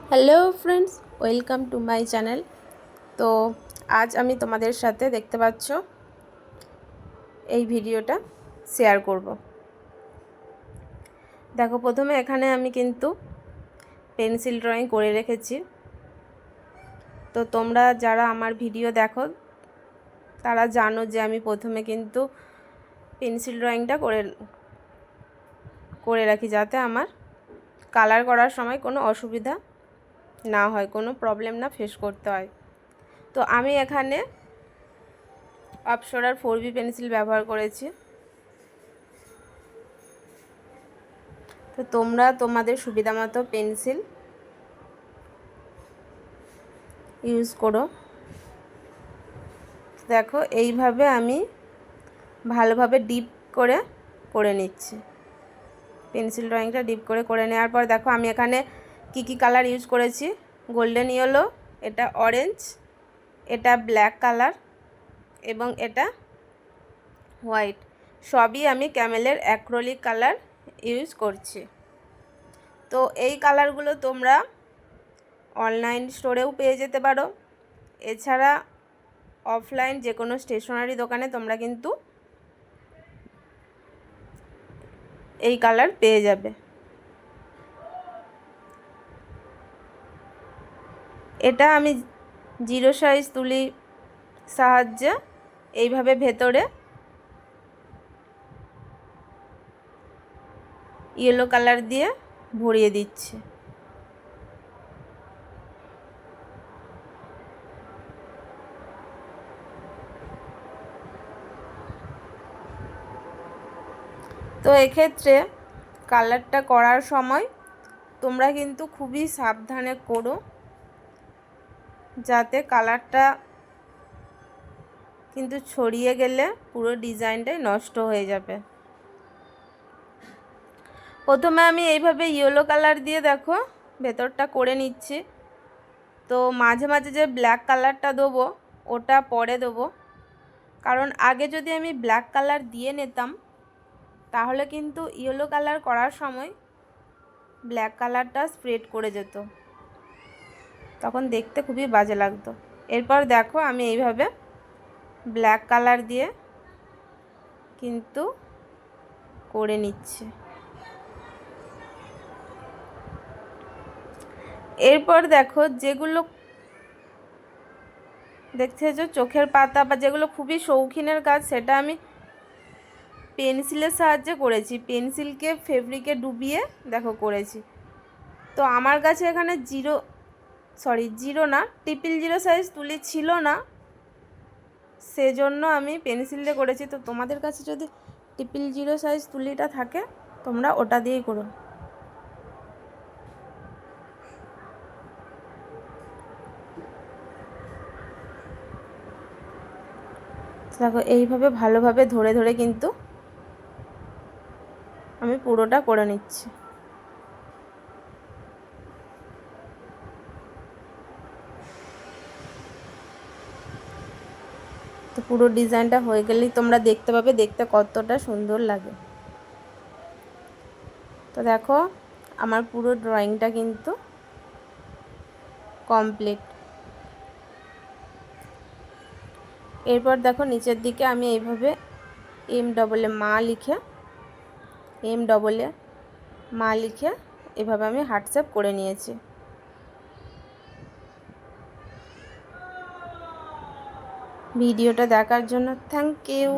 Hello friends, welcome to my channel. তো আজ আমি তোমাদের সাথে দেখতে পাচ্ছ এই ভিডিওটা শেয়ার করব। দেখো, প্রথমে এখানে আমি কিন্তু পেন্সিল ড্রয়িং করে রেখেছি। তো তোমরা যারা আমার ভিডিও দেখো তারা জানো যে আমি প্রথমে কিন্তু পেন্সিল ড্রয়িংটা করে রাখি, যাতে আমার কালার করার সময় কোনো অসুবিধা না হয়, কোনো প্রবলেম না ফেস করতে হয়। তো আমি এখানে অপসরার 4B পেন্সিল ব্যবহার করেছি। তো তোমরা তোমাদের সুবিধা মতো পেন্সিল ইউজ করো। দেখো, এইভাবে আমি ভালোভাবে ডিপ করে নিচ্ছি। পেন্সিল ড্রয়িংটা ডিপ করে নেওয়ার পর দেখো আমি এখানে কি কালার ইউজ করেছি। গোল্ডেন ইয়েলো, এটা অরেঞ্জ, এটা ব্ল্যাক কালার এবং এটা হোয়াইট। সবই আমি ক্যামেলের অ্যাক্রিলিক কালার ইউজ করছি। তো এই কালারগুলো তোমরা অনলাইন স্টোরেও পেয়ে যেতে পারো। এছাড়া অফলাইন যে কোনো স্টেশনারি দোকানে তোমরা কিন্তু এই কালার পেয়ে যাবে। এটা আমি 0 সাইজ তুলি সাহায্যে এইভাবে ভেতরে ইয়েলো কালার দিয়ে ভরিয়ে দিচ্ছি। তো এক্ষেত্রে কালারটা করার সময় তোমরা কিন্তু খুবই সাবধানে করো, যাতে কালারটা কিন্তু ছড়িয়ে গেলে পুরো ডিজাইনটাই নষ্ট হয়ে যাবে। প্রথমে আমি এইভাবে ইয়েলো কালার দিয়ে দেখো ভেতরটা করে নিচ্ছি। তো মাঝে মাঝে যে ব্ল্যাক কালারটা দেবো ওটা পরে দেবো, কারণ আগে যদি আমি ব্ল্যাক কালার দিয়ে নিতাম তাহলে কিন্তু ইয়েলো কালার করার সময় ব্ল্যাক কালারটা স্প্রেড করে যেত, তখন দেখতে খুবই বাজে লাগতো। এরপর দেখো আমি এইভাবে ব্ল্যাক কালার দিয়ে কিন্তু করে নিচ্ছি। এরপর দেখো যেগুলো দেখতে যে চোখের পাতা বা যেগুলো খুবই শৌখিনের কাজ, সেটা আমি পেন্সিলের সাহায্যে করেছি। পেন্সিলকে ফেব্রিকে ডুবিয়ে দেখো করেছি। তো আমার কাছে এখানে জিরো না, 000 সাইজ তুলি ছিল না, সেজন্য আমি পেন্সিল দিয়ে করেছি। তো তোমাদের কাছে যদি 000 সাইজ তুলিটা থাকে তোমরা ওটা দিয়েই করো। দেখো এইভাবে ভালোভাবে ধরে ধরে কিন্তু আমি পুরোটা করে নিচ্ছি। তো পুরো ডিজাইনটা হয়ে গেলেই তোমরা দেখতে পাবে দেখতে কতটা সুন্দর লাগে। তো দেখো আমার পুরো ড্রয়িংটা কিন্তু কমপ্লিট। এরপর দেখো নিচের দিকে আমি এইভাবে মা লিখে এভাবে আমি হার্ট শেপ করে নিয়েছি। ভিডিওটা দেখার জন্য থ্যাংক ইউ।